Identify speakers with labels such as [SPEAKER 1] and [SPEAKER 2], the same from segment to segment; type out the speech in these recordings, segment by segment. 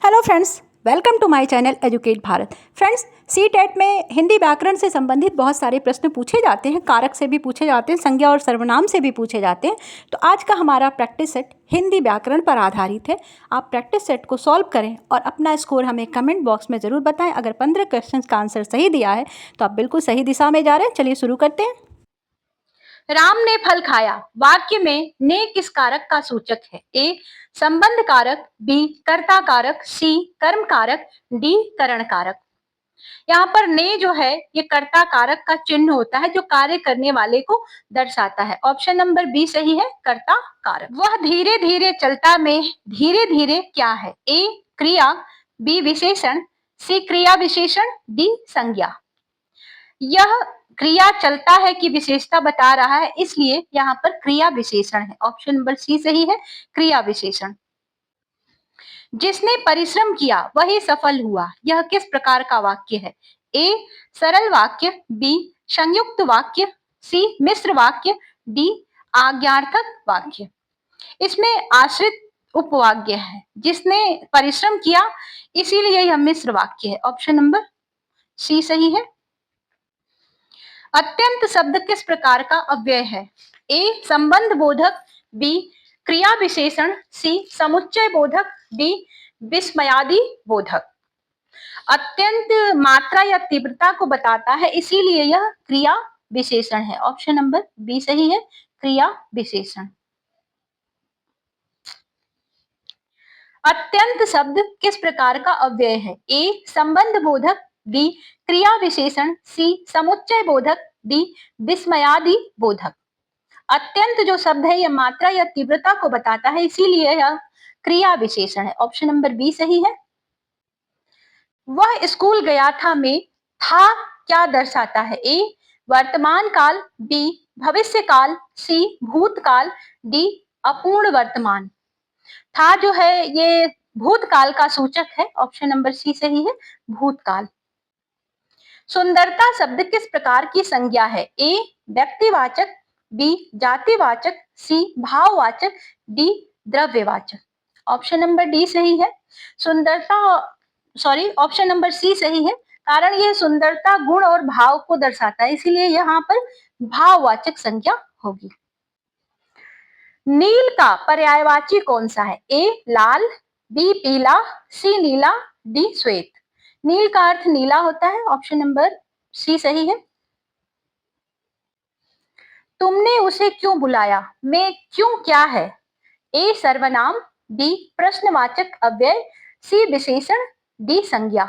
[SPEAKER 1] Hello friends, welcome to my channel educate Bharat. Friends, CTET में हिंदी व्याकरण से संबंधित बहुत सारे प्रश्न पूछे जाते हैं, कारक से भी पूछे जाते हैं, संज्ञा और सर्वनाम से भी पूछे जाते हैं। तो आज का हमारा प्रैक्टिस सेट हिंदी व्याकरण पर आधारित है। आप प्रैक्टिस सेट को सॉल्व करें और अपना स्कोर हमें कमेंट बॉक्स में ज़रूर बताएं। अगर 15 क्वेश्चन का आंसर सही दिया है तो आप बिल्कुल सही दिशा में जा रहे हैं। चलिए शुरू करते हैं।
[SPEAKER 2] राम ने फल खाया वाक्य में ने किस कारक का सूचक है? ए संबंध कारक, बी कर्ता कारक, सी कर्म कारक, डी करण कारक। यहाँ पर ने जो है ये कर्ता कारक का चिन्ह होता है जो कार्य करने वाले को दर्शाता है। ऑप्शन नंबर बी सही है, कर्ता कारक। वह धीरे धीरे चलता में धीरे धीरे क्या है? ए क्रिया, बी विशेषण, सी क्रिया विशेषण, डी संज्ञा। यह क्रिया चलता है की विशेषता बता रहा है, इसलिए यहाँ पर क्रिया विशेषण है। ऑप्शन नंबर सी सही है, क्रिया विशेषण। जिसने परिश्रम किया वही सफल हुआ, यह किस प्रकार का वाक्य है? ए सरल वाक्य, बी संयुक्त वाक्य, सी मिश्र वाक्य, डी आज्ञार्थक वाक्य। इसमें आश्रित उपवाक्य है। जिसने परिश्रम किया इसीलिए यह मिश्र वाक्य है। ऑप्शन नंबर सी सही है। अत्यंत शब्द किस प्रकार का अव्यय है? ए संबंध बोधक, बी क्रिया विशेषण, सी समुच्चय बोधक, डी विस्मयादि बोधक। अत्यंत मात्रा या तीव्रता को बताता है, इसीलिए यह क्रिया विशेषण है। ऑप्शन नंबर बी सही है, क्रिया विशेषण। अत्यंत शब्द किस प्रकार का अव्यय है? ए संबंध बोधक, बी क्रिया विशेषण, सी समुच्चय बोधक, डी विस्मयादि बोधक। अत्यंत जो शब्द है यह मात्रा या तीव्रता को बताता है, इसीलिए यह क्रिया विशेषण है। ऑप्शन नंबर बी सही है। वह स्कूल गया था में था क्या दर्शाता है? ए वर्तमान काल, बी भविष्य काल, सी भूतकाल, डी अपूर्ण वर्तमान। था जो है ये भूतकाल का सूचक है। ऑप्शन नंबर सी सही है, भूतकाल। सुंदरता शब्द किस प्रकार की संज्ञा है? ए व्यक्तिवाचक, बी जातिवाचक, सी भाववाचक, डी द्रव्यवाचक। ऑप्शन नंबर डी सही है, सुंदरता ऑप्शन नंबर सी सही है, कारण यह सुंदरता गुण और भाव को दर्शाता है, इसीलिए यहाँ पर भाववाचक संज्ञा होगी। नील का पर्यायवाची कौन सा है? ए लाल, बी पीला, सी नीला, डी श्वेत। नील का अर्थ नीला होता है। ऑप्शन नंबर सी सही है। तुमने उसे क्यों बुलाया में क्यों क्या है? ए सर्वनाम, बी प्रश्नवाचक अव्यय, सी विशेषण, डी संज्ञा।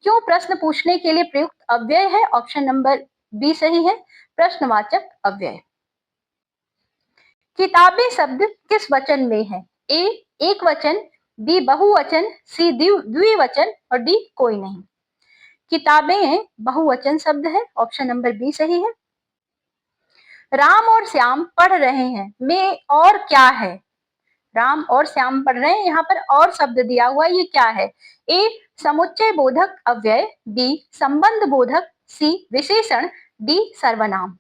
[SPEAKER 2] क्यों प्रश्न पूछने के लिए प्रयुक्त अव्यय है। ऑप्शन नंबर बी सही है, प्रश्नवाचक अव्यय। किताबें शब्द किस वचन में है? ए एक वचन, बी बहुवचन, सी द्विवचन और डी कोई नहीं। किताबें बहुवचन शब्द है। ऑप्शन नंबर बी सही है। राम और श्याम पढ़ रहे हैं में और क्या है? राम और श्याम पढ़ रहे हैं, यहाँ पर और शब्द दिया हुआ है, ये क्या है? ए समुच्चय बोधक अव्यय, बी संबंध बोधक, सी विशेषण, डी सर्वनाम।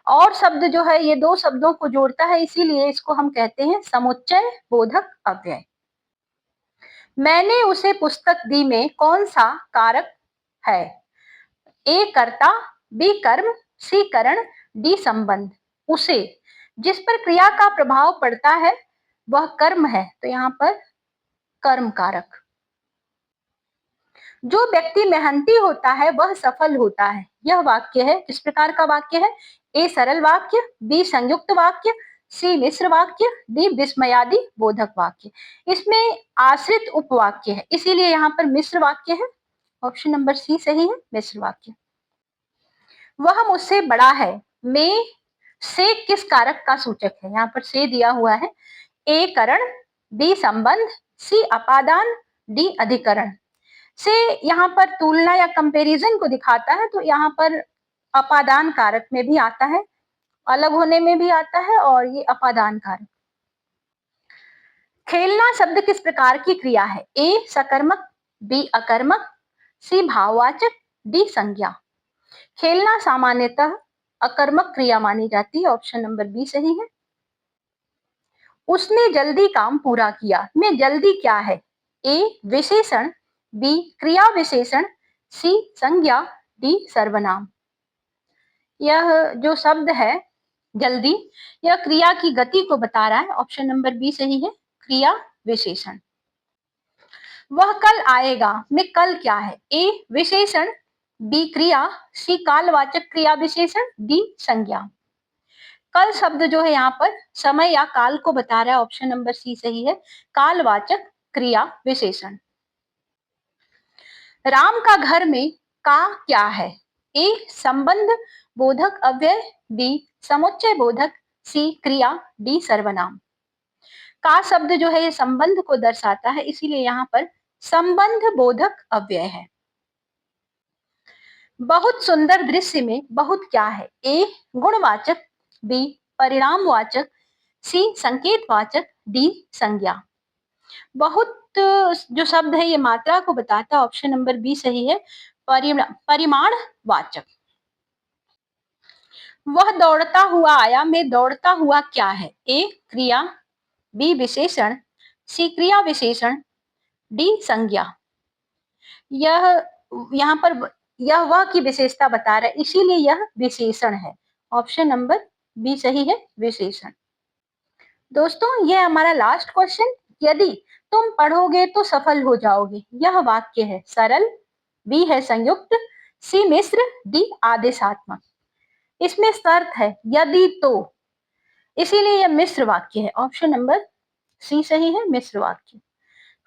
[SPEAKER 2] और शब्द जो है ये दो शब्दों को जोड़ता है, इसीलिए इसको हम कहते हैं समुच्चय बोधक अव्यय। मैंने उसे पुस्तक दी में कौन सा कारक है? ए कर्ता, बी कर्म, सी करण, डी संबंध। उसे जिस पर क्रिया का प्रभाव पड़ता है वह कर्म है, तो यहाँ पर कर्म कारक। जो व्यक्ति मेहनती होता है वह सफल होता है, यह वाक्य है, किस प्रकार का वाक्य है? ए सरल वाक्य, बी संयुक्त वाक्य, सी मिश्र वाक्य, डी विस्मयादि बोधक वाक्य। इसमें आश्रित उपवाक्य है, इसीलिए यहाँ पर मिश्र वाक्य है। ऑप्शन नंबर सी सही है, मिश्र वाक्य। वह मुझसे बड़ा है में से किस कारक का सूचक है? यहाँ पर से दिया हुआ है। ए करण, बी संबंध, सी अपादान, डी अधिकरण। से यहाँ पर तुलना या कंपैरिजन को दिखाता है, तो यहाँ पर अपादान कारक में भी आता है, अलग होने में भी आता है, और ये अपादान कारक। खेलना शब्द किस प्रकार की क्रिया है? ए सकर्मक, बी अकर्मक, सी भाववाचक, डी संज्ञा। खेलना सामान्यतः अकर्मक क्रिया मानी जाती है। ऑप्शन नंबर बी सही है। उसने जल्दी काम पूरा किया में जल्दी क्या है? ए विशेषण, बी क्रिया विशेषण, सी संज्ञा, डी सर्वनाम। यह जो शब्द है जल्दी, यह क्रिया की गति को बता रहा है। ऑप्शन नंबर बी सही है, क्रिया विशेषण। वह कल आएगा में कल क्या है? ए विशेषण, बी क्रिया, सी कालवाचक क्रिया विशेषण, डी संज्ञा। कल शब्द जो है यहाँ पर समय या काल को बता रहा है। ऑप्शन नंबर सी सही है, कालवाचक क्रिया विशेषण। राम का घर में का क्या है? ए संबंध बोधक अव्यय, बी समुच्चय बोधक, सी क्रिया, डी सर्वनाम। का शब्द जो है ये संबंध को दर्शाता है, इसीलिए यहाँ पर संबंध बोधक अव्यय है। बहुत सुंदर दृश्य में बहुत क्या है? ए गुणवाचक, बी परिणामवाचक, सी संकेतवाचक, डी संज्ञा। बहुत जो शब्द है ये मात्रा को बताता है। ऑप्शन नंबर बी सही है, परिमाणवाचक। वह दौड़ता हुआ आया में दौड़ता हुआ क्या है? ए क्रिया, बी विशेषण, सी क्रिया विशेषण, डी संज्ञा। यह यहाँ पर यह वह की विशेषता बता रहा है, इसीलिए यह विशेषण है। ऑप्शन नंबर बी सही है, विशेषण। दोस्तों ये हमारा लास्ट क्वेश्चन। यदि तुम पढ़ोगे तो सफल हो जाओगे, यह वाक्य है सरल, बी है संयुक्त, सी मिश्र, डी आदेशात्मक। इसमें शर्त है यदि तो, इसीलिए यह मिश्र वाक्य है। ऑप्शन नंबर सी सही है, मिश्र वाक्य।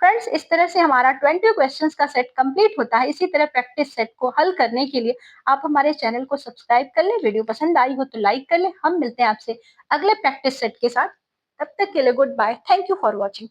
[SPEAKER 2] फ्रेंड्स इस तरह से हमारा 20 क्वेश्चंस का सेट कंप्लीट होता है। इसी तरह प्रैक्टिस सेट को हल करने के लिए आप हमारे चैनल को सब्सक्राइब कर लें, वीडियो पसंद आई हो तो लाइक कर लें। हम मिलते हैं आपसे अगले प्रैक्टिस सेट के साथ, तब तक के लिए goodbye, thank you for watching.